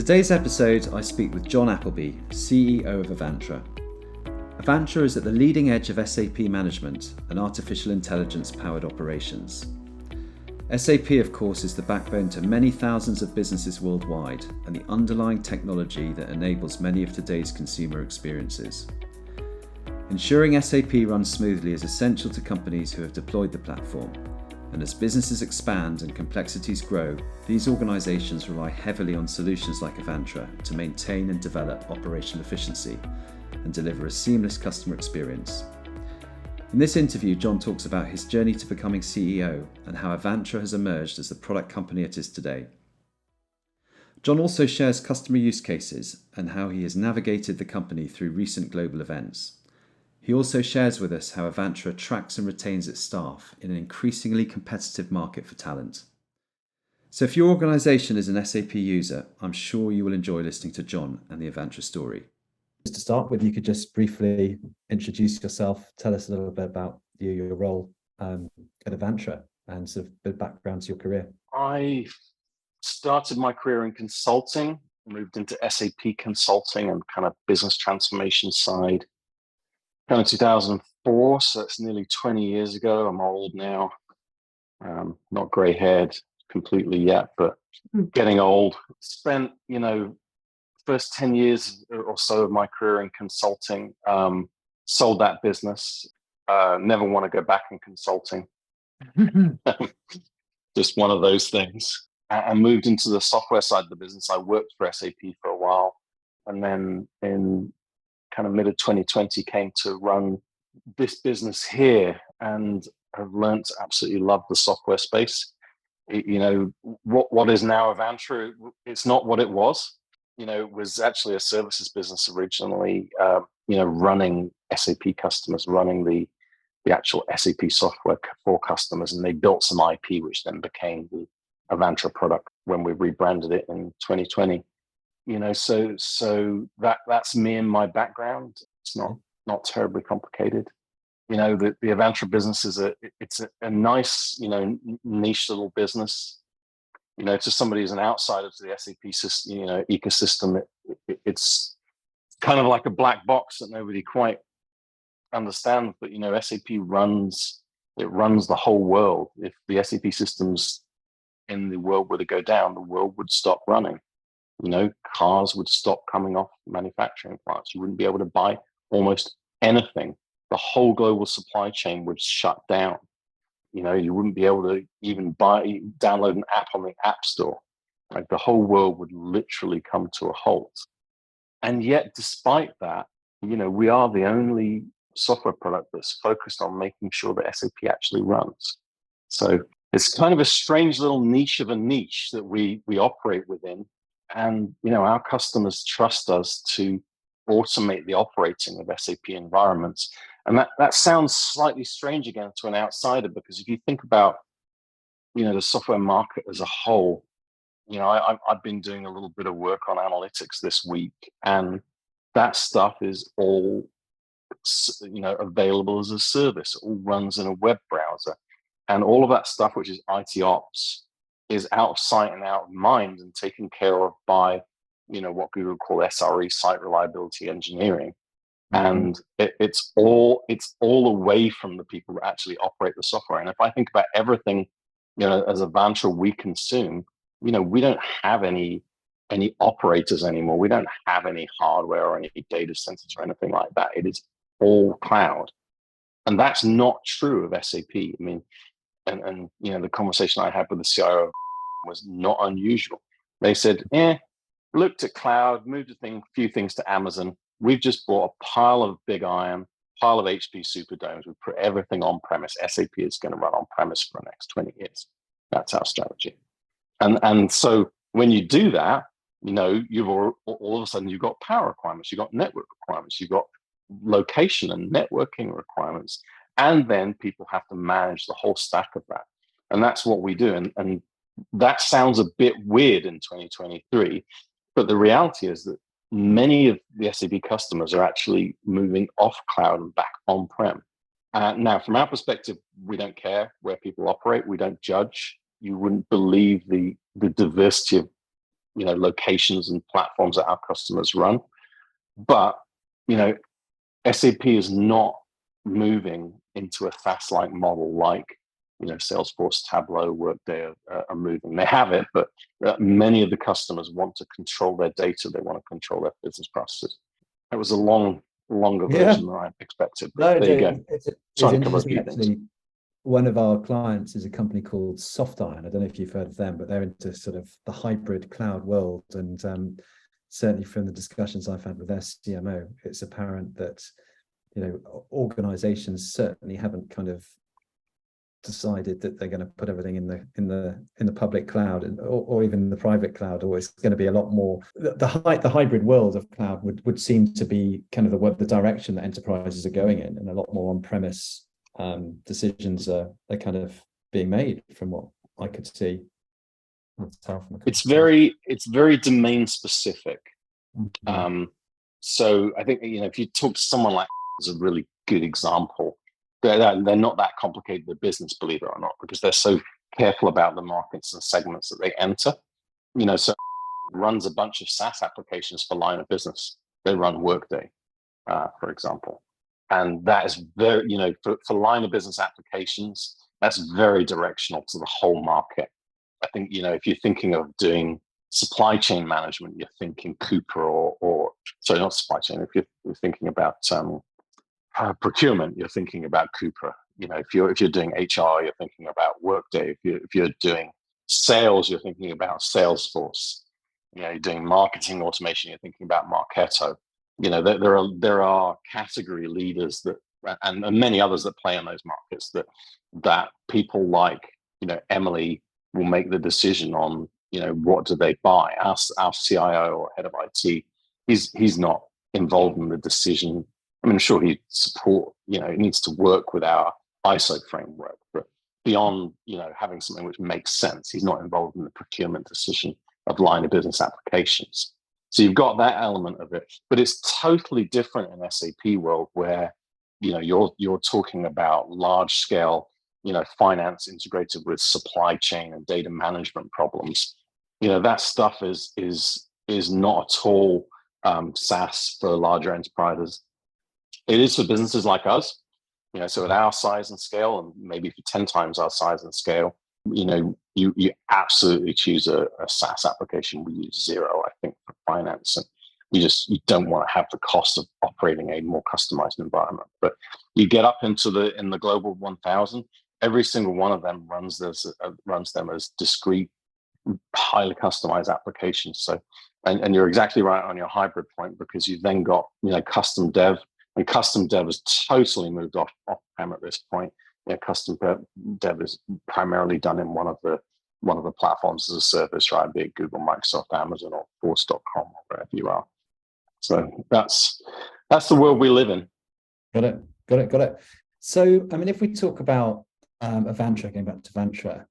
In today's episode, I speak with John Appleby, CEO of Avantra. Avantra is at the leading edge of SAP management and artificial intelligence-powered operations. SAP, of course, is the backbone to many thousands of businesses worldwide and the underlying technology that enables many of today's consumer experiences. Ensuring SAP runs smoothly is essential to companies who have deployed the platform. And as businesses expand and complexities grow, these organizations rely heavily on solutions like Avantra to maintain and develop operational efficiency and deliver a seamless customer experience. In this interview, John talks about his journey to becoming CEO and how Avantra has emerged as the product company it is today. John also shares customer use cases and how he has navigated the company through recent global events. He also shares with us how Avantra attracts and retains its staff in an increasingly competitive market for talent. So if your organisation is an SAP user, I'm sure you will enjoy listening to John and the Avantra story. Just to start with, you could just briefly introduce yourself, tell us a little bit about you, your role at Avantra, and sort of a bit of background to your career. I started my career in consulting, moved into SAP consulting and kind of business transformation side. Kind of 2004, so it's nearly 20 years ago. I'm old now, not grey-haired completely yet, but getting old. Spent, first 10 years or so of my career in consulting, sold that business, never want to go back in consulting. Just one of those things. I moved into the software side of the business. I worked for SAP for a while, and then in kind of mid of 2020 came to run this business here, and have learned to absolutely love the software space. What is now Avantra, it's not what it was. It was actually a services business originally, running SAP customers, running the actual SAP software for customers, and they built some IP, which then became the Avantra product when we rebranded it in 2020. So that's me and my background. It's not terribly complicated. The Avantra business is a nice, niche little business. To somebody who's an outsider to the SAP system, ecosystem, it's kind of like a black box that nobody quite understands. But SAP runs the whole world. If the SAP systems in the world were to go down, the world would stop running. Cars would stop coming off manufacturing plants. You wouldn't be able to buy almost anything. The whole global supply chain would shut down. You wouldn't be able to even download an app on the App Store. Like, the whole world would literally come to a halt. And yet, despite that, we are the only software product that's focused on making sure that SAP actually runs. So it's kind of a strange little niche of a niche that we operate within. And, our customers trust us to automate the operating of SAP environments. And that sounds slightly strange again to an outsider, because if you think about, the software market as a whole, I've been doing a little bit of work on analytics this week, and that stuff is all, available as a service. It all runs in a web browser. And all of that stuff, which is ITOps, is out of sight and out of mind and taken care of by, what Google call SRE, site reliability engineering. And it's all away from the people that actually operate the software. And if I think about everything, as Avantra we consume, we don't have any operators anymore. We don't have any hardware or any data centers or anything like that. It is all cloud. And that's not true of SAP. I mean, and the conversation I had with the CIO was not unusual. They said, looked at cloud, moved a few things to Amazon. We've just bought a pile of big iron, pile of HP Superdomes. We put everything on premise. SAP is going to run on premise for the next 20 years. That's our strategy. And so when you do that, you've all of a sudden you've got power requirements, you've got network requirements, you've got location and networking requirements. And then people have to manage the whole stack of that. And that's what we do. And that sounds a bit weird in 2023, but the reality is that many of the SAP customers are actually moving off cloud and back on-prem. Now, from our perspective, we don't care where people operate. We don't judge. You wouldn't believe the diversity of locations and platforms that our customers run. But, SAP is not moving into a SaaS-like model like, Salesforce, Tableau, Workday are moving. They have it, but many of the customers want to control their data. They want to control their business processes. It was a longer version than I expected. No, there you go. It's Trying to cover a interesting, few actually. things. One of our clients is a company called SoftIron. I don't know if you've heard of them, but they're into sort of the hybrid cloud world. And certainly from the discussions I've had with their CMO, it's apparent that, organizations certainly haven't kind of decided that they're going to put everything in the public cloud or even the private cloud, or it's going to be a lot more. The hybrid world of cloud would seem to be kind of the direction that enterprises are going in, and a lot more on-premise decisions are kind of being made from what I could see. It's very domain specific. Mm-hmm. So I think, if you talk to someone like is a really good example. They're not that complicated a business, believe it or not, because they're so careful about the markets and segments that they enter. So runs a bunch of SaaS applications for line of business. They run Workday, for example. And that is very, for line of business applications, that's very directional to the whole market. I think, if you're thinking of doing supply chain management, you're thinking Cooper or sorry, not supply chain. If you're thinking about procurement, you're thinking about Cooper. If you're doing HR, you're thinking about Workday. If you're doing sales, you're thinking about Salesforce. You're doing marketing automation, you're thinking about Marketo. There are category leaders that and many others that play in those markets that people like Emily will make the decision on what do they buy. Our CIO or head of IT, he's not involved in the decision. I mean, sure, he support, it needs to work with our ISO framework, but beyond, having something which makes sense, he's not involved in the procurement decision of line of business applications. So you've got that element of it, but it's totally different in SAP world where, you're talking about large scale, finance integrated with supply chain and data management problems. That stuff is not at all SaaS for larger enterprises. It is for businesses like us, so at our size and scale, and maybe for 10 times our size and scale, you absolutely choose a SaaS application. We use Xero, I think, for finance, and you don't want to have the cost of operating a more customized environment. But you get up into in the global 1,000, every single one of them runs them as discrete, highly customized applications. So, and you're exactly right on your hybrid point, because you've then got custom dev. And custom dev has totally moved off-prem at this point. Custom dev is primarily done in one of the platforms as a service, right? Be it Google, Microsoft, Amazon, or Force.com, or wherever you are. So that's the world we live in. Got it. So, I mean, if we talk about Avantra, going back to Avantra,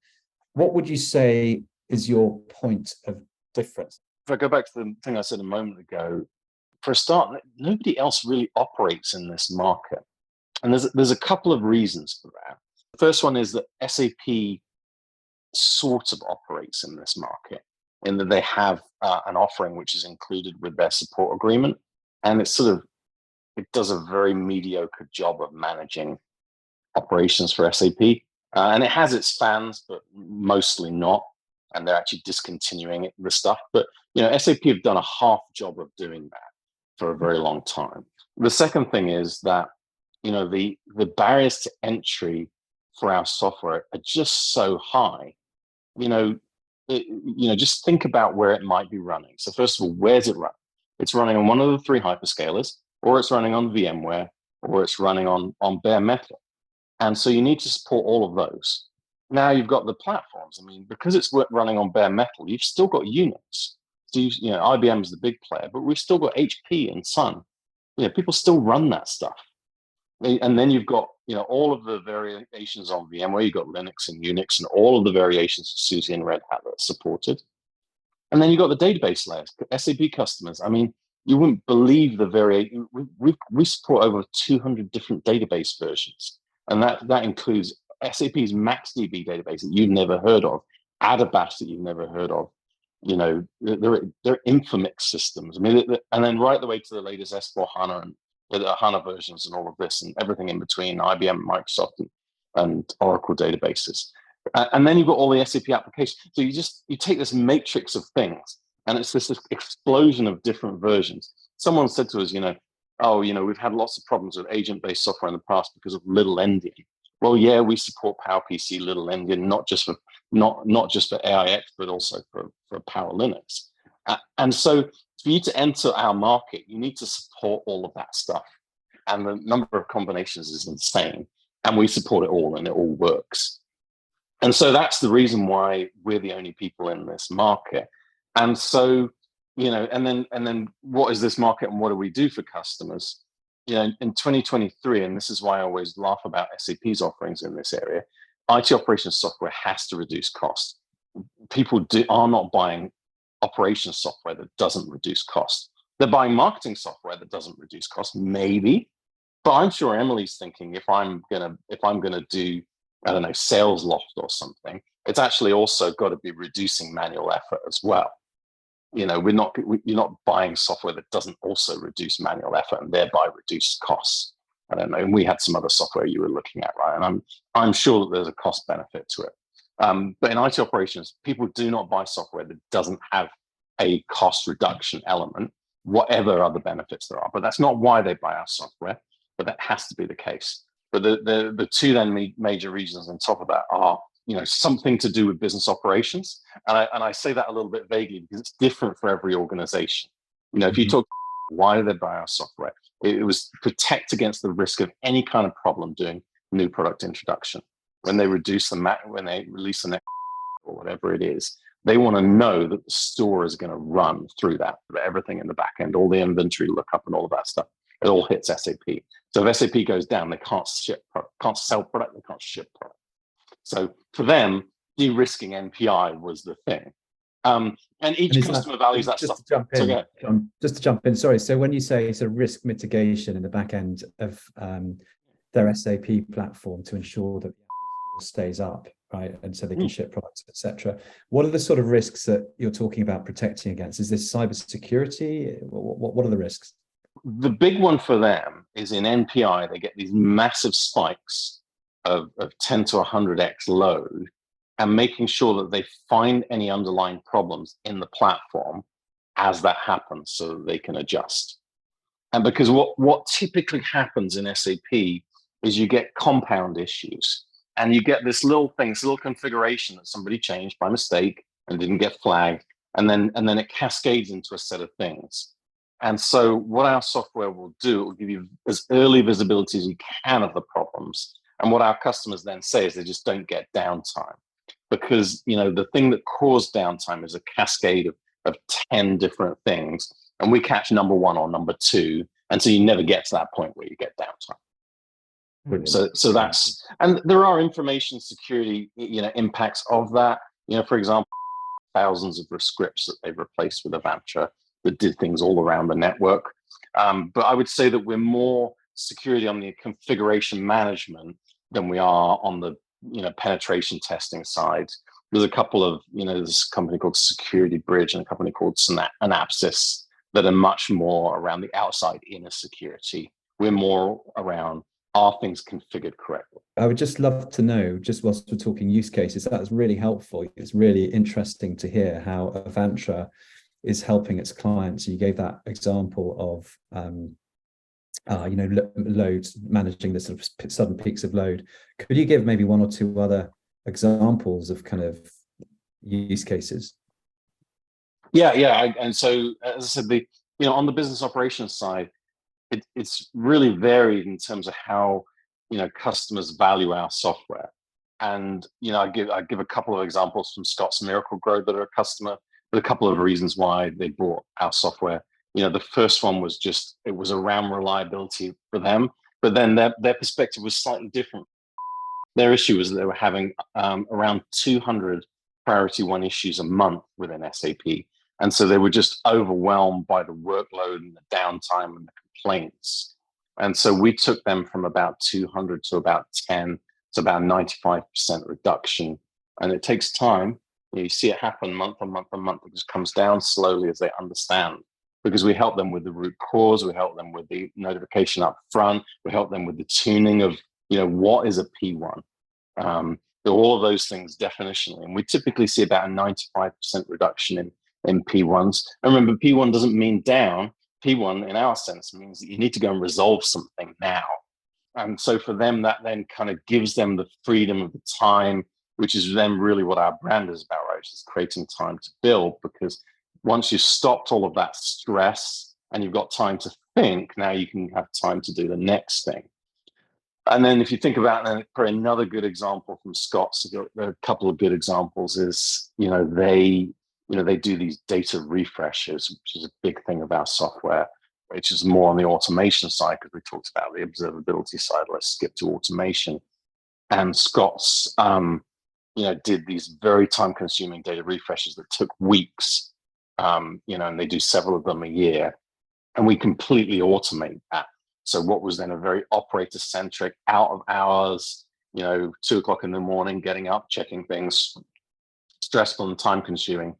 what would you say is your point of difference? If I go back to the thing I said a moment ago, for a start, nobody else really operates in this market. And there's a couple of reasons for that. The first one is that SAP sort of operates in this market, in that they have an offering which is included with their support agreement. And it does a very mediocre job of managing operations for SAP. And it has its fans, but mostly not. And they're actually discontinuing the stuff. But SAP have done a half job of doing that for a very long time. The second thing is that the barriers to entry for our software are just so high. Just think about where it might be running. So first of all, where's it running? It's running on one of the 3 hyperscalers, or it's running on VMware, or it's running on bare metal. And so you need to support all of those. Now you've got the platforms. I mean, because it's running on bare metal, you've still got Unix. So IBM is the big player, but we've still got HP and Sun. People still run that stuff. And then you've got all of the variations on VMware. You've got Linux and Unix and all of the variations of SUSE and Red Hat that's supported. And then you've got the database layers, SAP customers. I mean, you wouldn't believe the variation. We support over 200 different database versions, and that includes SAP's MaxDB database that you've never heard of, Adabash that you've never heard of, they're Infomix systems. I mean, and then right the way to the latest S4 HANA and the HANA versions and all of this and everything in between, IBM, Microsoft, and Oracle databases. And then you've got all the SAP applications. So you take this matrix of things, and it's this explosion of different versions. Someone said to us, we've had lots of problems with agent-based software in the past because of little endian. Well, yeah, we support PowerPC, little endian, not just for AIX, but also for Power Linux. And so for you to enter our market, you need to support all of that stuff. And the number of combinations is insane. And we support it all, and it all works. And so that's the reason why we're the only people in this market. And so, and then what is this market and what do we do for customers? In 2023, and this is why I always laugh about SAP's offerings in this area, IT operations software has to reduce costs. People are not buying operations software that doesn't reduce cost. They're buying marketing software that doesn't reduce cost, maybe. But I'm sure Emily's thinking, if I'm gonna do, I don't know, Sales Loft or something, it's actually also got to be reducing manual effort as well. You're not buying software that doesn't also reduce manual effort and thereby reduce costs. I don't know. And we had some other software you were looking at, right? And I'm sure that there's a cost benefit to it. But in IT operations, people do not buy software that doesn't have a cost reduction element, whatever other benefits there are. But that's not why they buy our software. But that has to be the case. But the two then major reasons on top of that are, something to do with business operations. And I say that a little bit vaguely because it's different for every organization. If you talk, why do they buy our software? It was protect against the risk of any kind of problem doing new product introduction. When they release the next or whatever it is, they want to know that the store is going to run through that, everything in the back end, all the inventory lookup and all of that stuff. It all hits SAP. So if SAP goes down, they can't sell product, they can't ship product. So for them, de-risking NPI was the thing. And each customer values that stuff. Just to jump in, sorry. So when you say sort of risk mitigation in the back end of their SAP platform to ensure that the stays up, right, and so they can ship products, etc. What are the sort of risks that you're talking about protecting against? Is this cybersecurity? What are the risks? The big one for them is in NPI, they get these massive spikes of 10 to 100x load, and making sure that they find any underlying problems in the platform as that happens so that they can adjust. And because what typically happens in SAP is you get compound issues, and you get this little thing, this little configuration that somebody changed by mistake and didn't get flagged, and then it cascades into a set of things. And so what our software will do, it will give you as early visibility as you can of the problems. And what our customers then say is they just don't get downtime, because the thing that caused downtime is a cascade of 10 different things, and we catch number one or number two, and so you never get to that point where you get downtime. Brilliant. So that's, and there are information security impacts of that. For example, thousands of scripts that they've replaced with Avantra that did things all around the network. But I would say that we're more security on the configuration management than we are on the penetration testing side. There's a couple of there's a company called Security Bridge and a company called Synapsys that are much more around the outside inner security. We're more around, are things configured correctly? I would just love to know, just whilst we're talking use cases, that was really helpful. It's really interesting to hear how Avantra is helping its clients. You gave that example of loads, managing the sort of sudden peaks of load. Could you give maybe one or two other examples of kind of use cases? Yeah. And so, as I said, on the business operations side, it's really varied in terms of how customers value our software. And I give a couple of examples from Scott's Miracle-Gro that are a customer, but a couple of reasons why they bought our software. The first one was just, it was around reliability for them, but then their perspective was slightly different. Their issue was they were having around 200 priority one issues a month within SAP. And so they were just overwhelmed by the workload and the downtime and the complaints. And so we took them from about 200 to about 10, to about 95% reduction. And it takes time, You see it happen month on month on month. It just comes down slowly as they understand, because we help them with the root cause, we help them with the notification up front, we help them with the tuning of, what is a P1. All of those things definitionally, and we typically see about a 95% reduction in P1s. And remember, P1 doesn't mean down. P1 in our sense means that you need to go and resolve something now. And so for them, that then kind of gives them the freedom of the time, which is then really what our brand is about, right? Which is creating time to build, because once you've stopped all of that stress and you've got time to think, now you can have time to do the next thing. And then if you think about for another good example from Scott's, a couple of good examples is, they do these data refreshes, which is a big thing of our software, which is more on the automation side, because we talked about the observability side. Let's skip to automation. And Scott's, did these very time-consuming data refreshes that took weeks, and they do several of them a year, and we completely automate that. So what was then a very operator-centric, out of hours, 2:00 in the morning, getting up, checking things, stressful and time-consuming.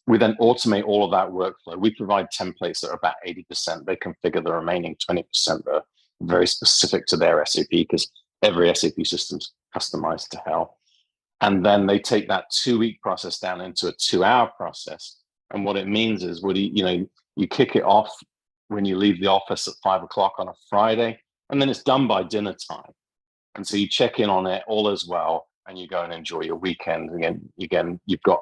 We then automate all of that workflow. We provide templates that are about 80%. They configure the remaining 20% that are very specific to their SAP, because every SAP system's customized to hell. And then they take that 2-week process down into a 2-hour process. And what it means is, you kick it off when you leave the office at 5:00 on a Friday, and then it's done by dinner time. And so you check in on it, all as well, and you go and enjoy your weekend. Again, you've got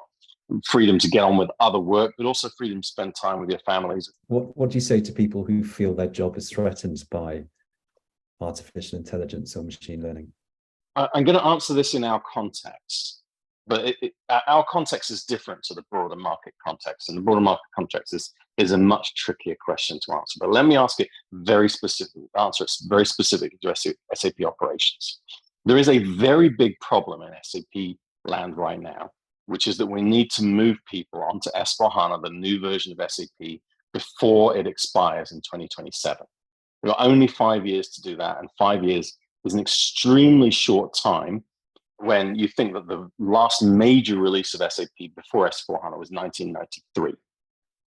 freedom to get on with other work, but also freedom to spend time with your families. What do you say to people who feel their job is threatened by artificial intelligence or machine learning? I'm going to answer this in our context, but our context is different to the broader market context, and the broader market context is a much trickier question to answer. But let me answer it very specifically to SAP operations. There is a very big problem in SAP land right now, which is that we need to move people onto S/4HANA, the new version of SAP, before it expires in 2027. We've got only 5 years to do that, and 5 years is an extremely short time when you think that the last major release of SAP before S/4HANA was 1993.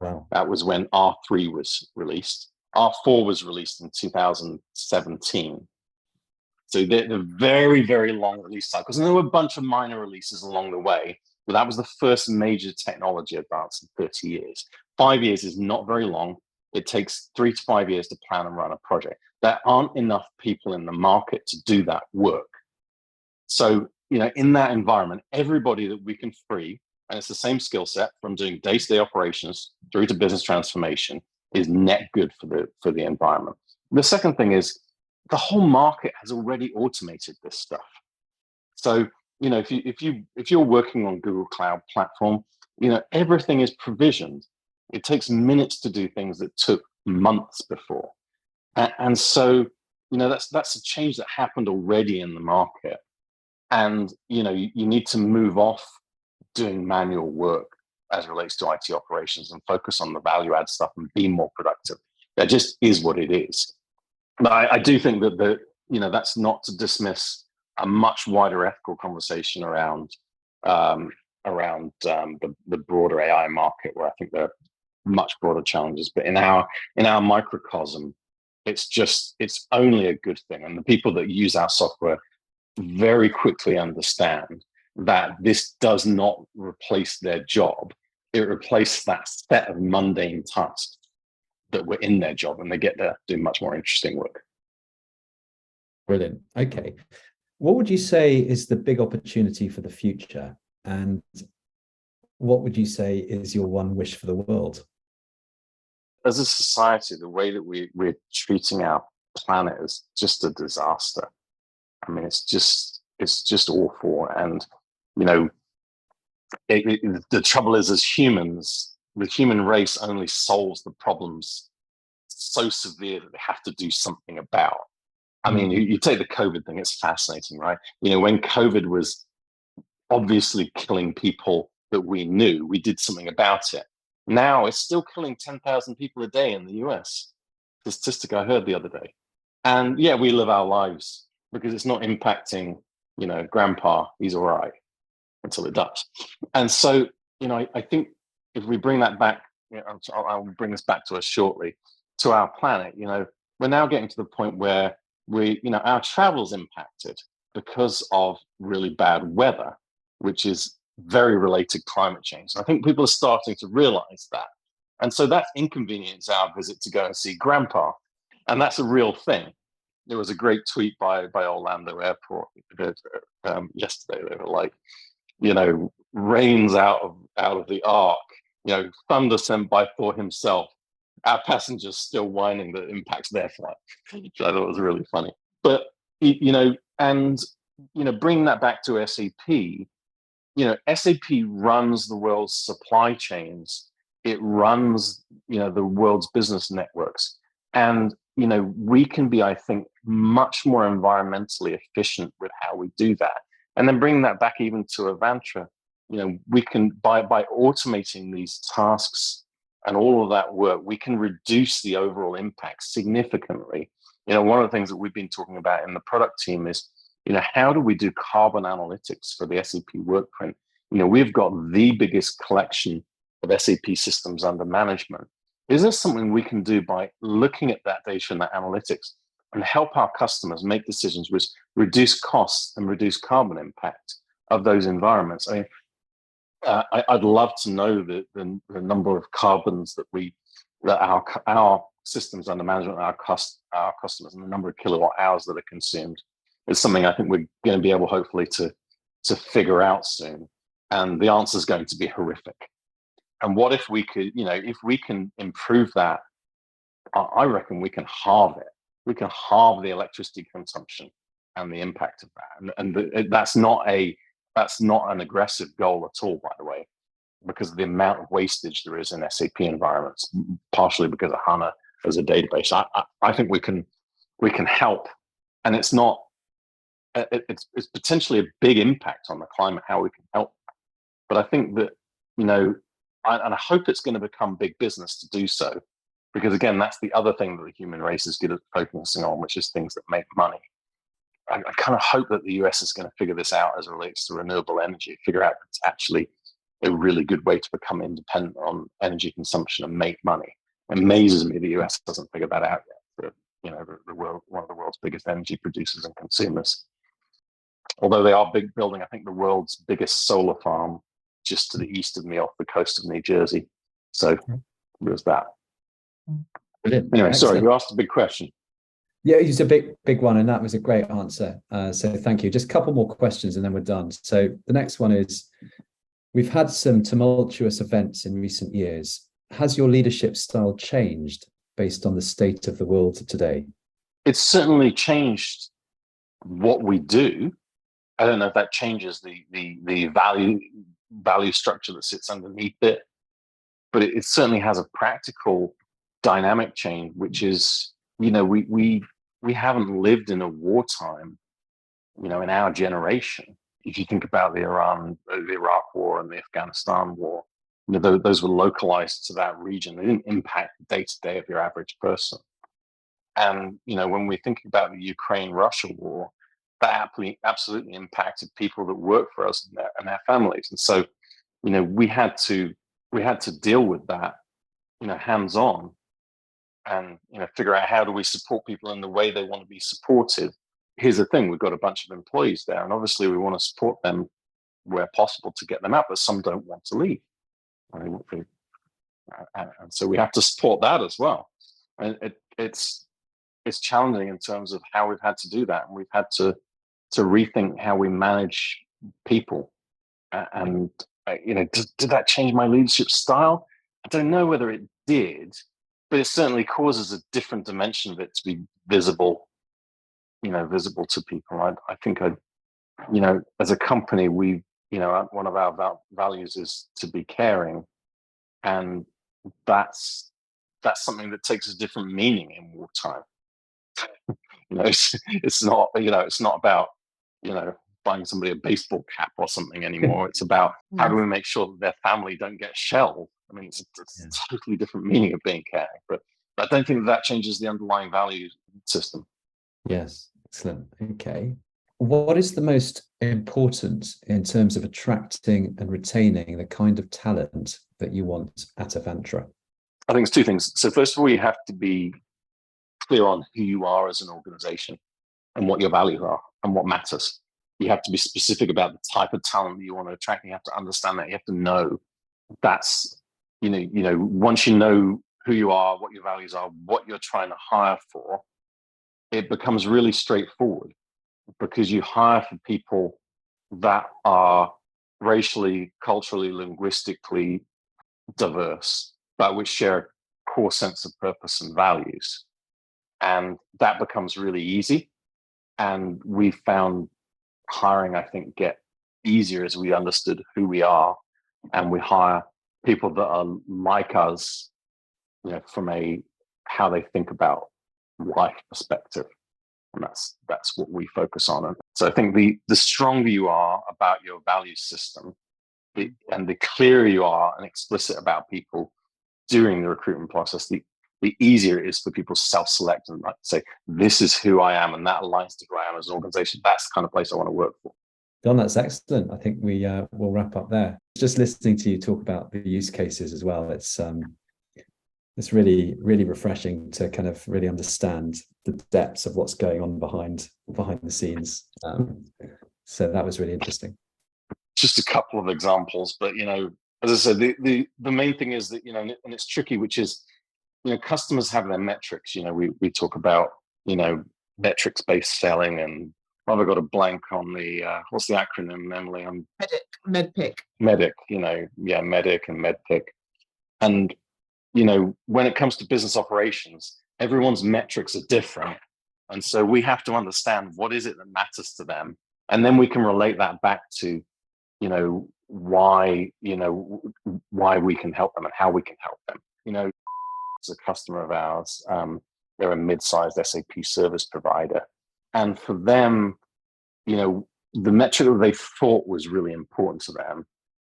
Wow. That was when R3 was released. R4 was released in 2017. So they're very, very long release cycles. And there were a bunch of minor releases along the way, but that was the first major technology advance in 30 years. 5 years is not very long. It takes 3 to 5 years to plan and run a project. There aren't enough people in the market to do that work. So, in that environment, everybody that we can free, and it's the same skill set from doing day-to-day operations through to business transformation, is net good for the environment. The second thing is, the whole market has already automated this stuff. So, if you're working on Google Cloud Platform, everything is provisioned. It takes minutes to do things that took months before. And so, that's a change that happened already in the market. And, you need to move off doing manual work as it relates to IT operations and focus on the value add stuff and be more productive. That just is what it is. But I do think that that's not to dismiss a much wider ethical conversation around the broader AI market, where I think there are much broader challenges. But in our microcosm, it's only a good thing. And the people that use our software very quickly understand that this does not replace their job. It replaces that set of mundane tasks that were in their job, and they get to do much more interesting work. Brilliant. Okay. What would you say is the big opportunity for the future? And what would you say is your one wish for the world? As a society, the way that we're treating our planet is just a disaster. I mean, it's just awful. And, the trouble is, as humans, the human race only solves the problems so severe that they have to do something about. I mean, you take the COVID thing, it's fascinating, right? When COVID was obviously killing people that we knew, we did something about it. Now it's still killing 10,000 people a day in the US. The statistic I heard the other day. And yeah, we live our lives because it's not impacting, grandpa, he's all right. until it does. And so, I think if we bring that back, I'll bring this back to us shortly, to our planet, we're now getting to the point where our travel's impacted because of really bad weather, which is very related to climate change. And I think people are starting to realize that. And so that's inconvenienced our visit to go and see Grandpa. And that's a real thing. There was a great tweet by Orlando Airport yesterday. They were like, rains out of the ark, thunder sent by Thor himself. Our passengers still whining that it impacts their flight, which I thought was really funny. But, bringing that back to SAP, SAP runs the world's supply chains. It runs, the world's business networks. And, we can be, I think, much more environmentally efficient with how we do that. And then bringing that back even to Avantra, we can, by automating these tasks and all of that work, we can reduce the overall impact significantly. One of the things that we've been talking about in the product team is, how do we do carbon analytics for the SAP workprint? We've got the biggest collection of SAP systems under management. Is there something we can do by looking at that data and that analytics and help our customers make decisions which reduce costs and reduce carbon impact of those environments? I mean, I'd love to know the number of carbons that our systems under management, our customers, and the number of kilowatt hours that are consumed. Is something I think we're going to be able, hopefully, to figure out soon. And the answer is going to be horrific. And what if we could, if we can improve that, I reckon we can halve it. We can halve the electricity consumption and the impact of that. And that's not an aggressive goal at all, by the way, because of the amount of wastage there is in SAP environments, partially because of HANA as a database. I think we can help, and it's not. It's potentially a big impact on the climate, how we can help. But I think that, and I hope it's going to become big business to do so, because again, that's the other thing that the human race is good at focusing on, which is things that make money. I kind of hope that the US is going to figure this out as it relates to renewable energy, figure out if it's actually a really good way to become independent on energy consumption and make money. It amazes me the US hasn't figured that out yet. The world, one of the world's biggest energy producers and consumers. Although they are building, I think, the world's biggest solar farm just to the east of me off the coast of New Jersey. So there's that. Brilliant. Anyway, Excellent. sorry, you asked a big question. Yeah, it's a big one, and that was a great answer. So thank you. Just a couple more questions and then we're done. So the next one is, we've had some tumultuous events in recent years. Has your leadership style changed based on the state of the world today? It's certainly changed what we do. I don't know if that changes the value structure that sits underneath it, but it certainly has a practical dynamic change, which is, we haven't lived in a wartime, in our generation. If you think about the Iraq War and the Afghanistan War, those were localized to that region. They didn't impact the day-to-day of your average person. And, when we think about the Ukraine-Russia war, that absolutely impacted people that work for us and their families. And so, we had to deal with that, hands-on, and figure out how do we support people in the way they want to be supported. Here's the thing: we've got a bunch of employees there, and obviously we want to support them where possible to get them out, but some don't want to leave, and so we have to support that as well. And it's challenging in terms of how we've had to do that, and we've had to rethink how we manage people. And did that change my leadership style? I don't know whether it did, but it certainly causes a different dimension of it to be visible to people. I think as a company, one of our values is to be caring, and that's something that takes a different meaning in wartime. It's not about buying somebody a baseball cap or something anymore. It's about how do we make sure that their family don't get shelled. I mean, it's a totally different meaning of being caring, but I don't think that changes the underlying value system. Yes, excellent. Okay. What is the most important in terms of attracting and retaining the kind of talent that you want at Avantra? I think it's two things. So first of all, you have to be clear on who you are as an organization and what your values are and what matters. You have to be specific about the type of talent that you want to attract. You have to understand that. You have to know that's, once you know who you are, what your values are, what you're trying to hire for, it becomes really straightforward, because you hire for people that are racially, culturally, linguistically diverse, but which share a core sense of purpose and values. And that becomes really easy. And we found hiring, I think, get easier as we understood who we are, and we hire people that are like us, from a how they think about life perspective. And that's what we focus on. And so I think the stronger you are about your value system, and the clearer you are and explicit about people during the recruitment process, the easier it is for people to self-select and like say, this is who I am, and that aligns to who I am as an organization. That's the kind of place I want to work for. Don, that's excellent. I think we will wrap up there. Just listening to you talk about the use cases as well, it's really, really refreshing to kind of really understand the depths of what's going on behind the scenes. So that was really interesting. Just a couple of examples, but as I said, the main thing is that and it's tricky, which is customers have their metrics. We talk about metrics-based selling, and I've got a blank on the what's the acronym, Emily? MEDPIC. Medic, Medic and MEDPIC. And when it comes to business operations, everyone's metrics are different, and so we have to understand what is it that matters to them, and then we can relate that back to why we can help them and how we can help them. As a customer of ours, they're a mid-sized SAP service provider, and for them, the metric that they thought was really important to them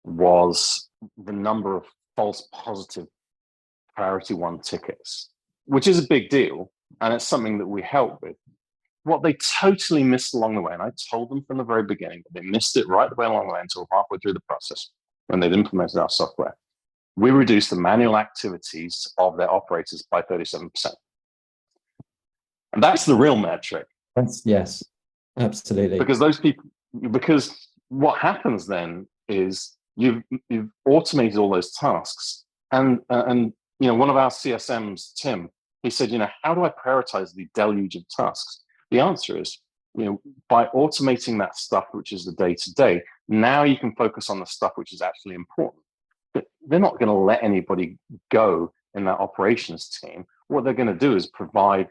was the number of false positive priority 1 tickets, which is a big deal, and it's something that we help with. What they totally missed along the way, and I told them from the very beginning, but they missed it right the way along the way until halfway through the process when they'd implemented our software. We reduced the manual activities of their operators by 37%. And that's the real metric. Yes, absolutely. Because what happens then is you've automated all those tasks. And one of our CSMs, Tim, he said, how do I prioritize the deluge of tasks? The answer is, by automating that stuff, which is the day-to-day, now you can focus on the stuff which is actually important. But they're not going to let anybody go in that operations team. What they're going to do is provide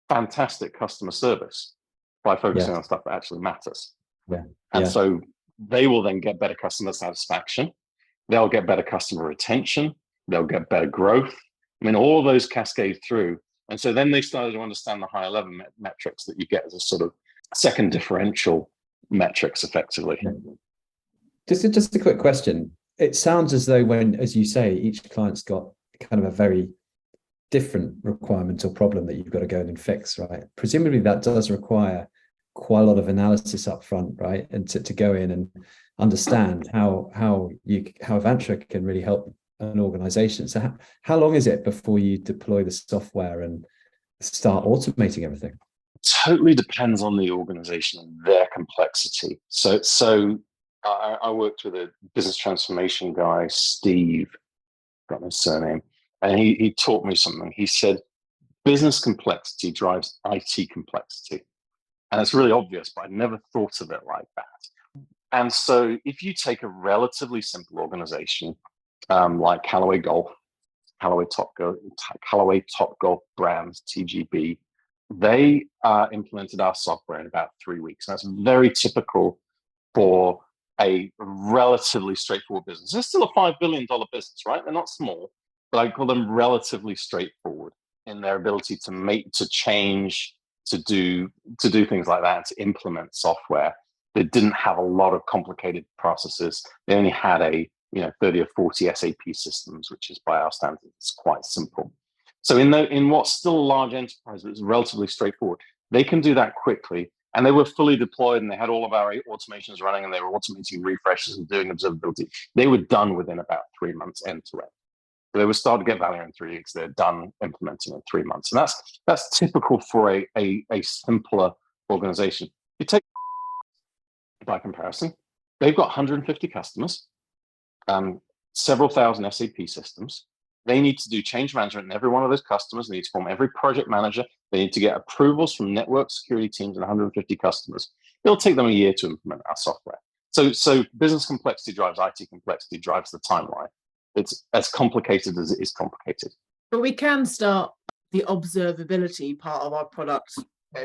fantastic customer service by focusing on stuff that actually matters. So they will then get better customer satisfaction. They'll get better customer retention. They'll get better growth. All those cascade through. And so then they started to understand the higher level metrics that you get as a sort of second differential metrics, effectively. Just a quick question. It sounds as though as you say, each client's got kind of a very different requirement or problem that you've got to go in and fix, right? Presumably that does require quite a lot of analysis up front, right? And to go in and understand how Avantra can really help an organization. So how long is it before you deploy the software and start automating everything? Totally depends on the organization and their complexity. So I worked with a business transformation guy, Steve, got his surname, and he taught me something. He said, business complexity drives IT complexity. And it's really obvious, but I never thought of it like that. And so if you take a relatively simple organization, like Callaway Golf, Callaway Topgolf brands, TGB, they implemented our software in about 3 weeks. And that's very typical for a relatively straightforward business. They're still a $5 billion business, right? They're not small, but I call them relatively straightforward in their ability to change, to do things like that, and to implement software. They didn't have a lot of complicated processes. They only had 30 or 40 SAP systems, which is by our standards quite simple. So in what's still a large enterprise, it's relatively straightforward. They can do that quickly, and they were fully deployed, and they had all of our automations running, and they were automating refreshes and doing observability. They were done within about 3 months end to end. So they would start to get value in 3 weeks. They're done implementing in 3 months, and that's typical for a simpler organization. You take by comparison, they've got 150 customers, several thousand SAP systems. They need to do change management in every one of those customers. They need to form every project manager. They need to get approvals from network security teams and 150 customers. It'll take them a year to implement our software. So business complexity drives IT complexity, drives the timeline. It's as complicated as it is complicated. But we can start the observability part of our product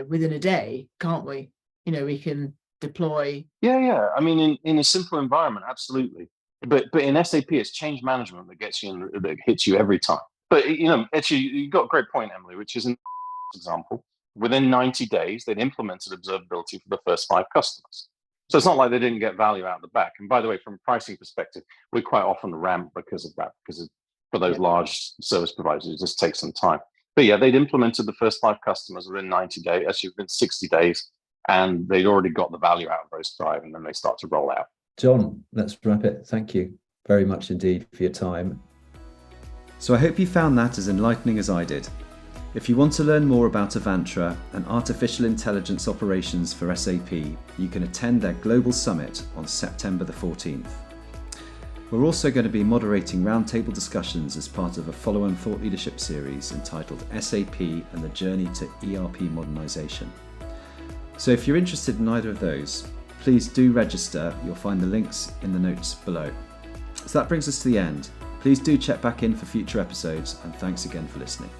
within a day, can't we? We can deploy. Yeah. I mean, in a simple environment, absolutely. But in SAP, it's change management that gets you that hits you every time. But actually, you got a great point, Emily, which is an example. Within 90 days, they'd implemented observability for the first 5 customers. So it's not like they didn't get value out the back. And by the way, from a pricing perspective, we quite often ramp because of that, because for those large service providers, it just takes some time. But yeah, they'd implemented the first 5 customers within 90 days, actually within 60 days, and they'd already got the value out of those 5, and then they start to roll out. John, let's wrap it. Thank you very much indeed for your time. So I hope you found that as enlightening as I did. If you want to learn more about Avantra and artificial intelligence operations for SAP, you can attend their global summit on September the 14th. We're also going to be moderating roundtable discussions as part of a follow-on thought leadership series entitled SAP and the Journey to ERP Modernization. So if you're interested in either of those, please do register. You'll find the links in the notes below. So that brings us to the end. Please do check back in for future episodes, and thanks again for listening.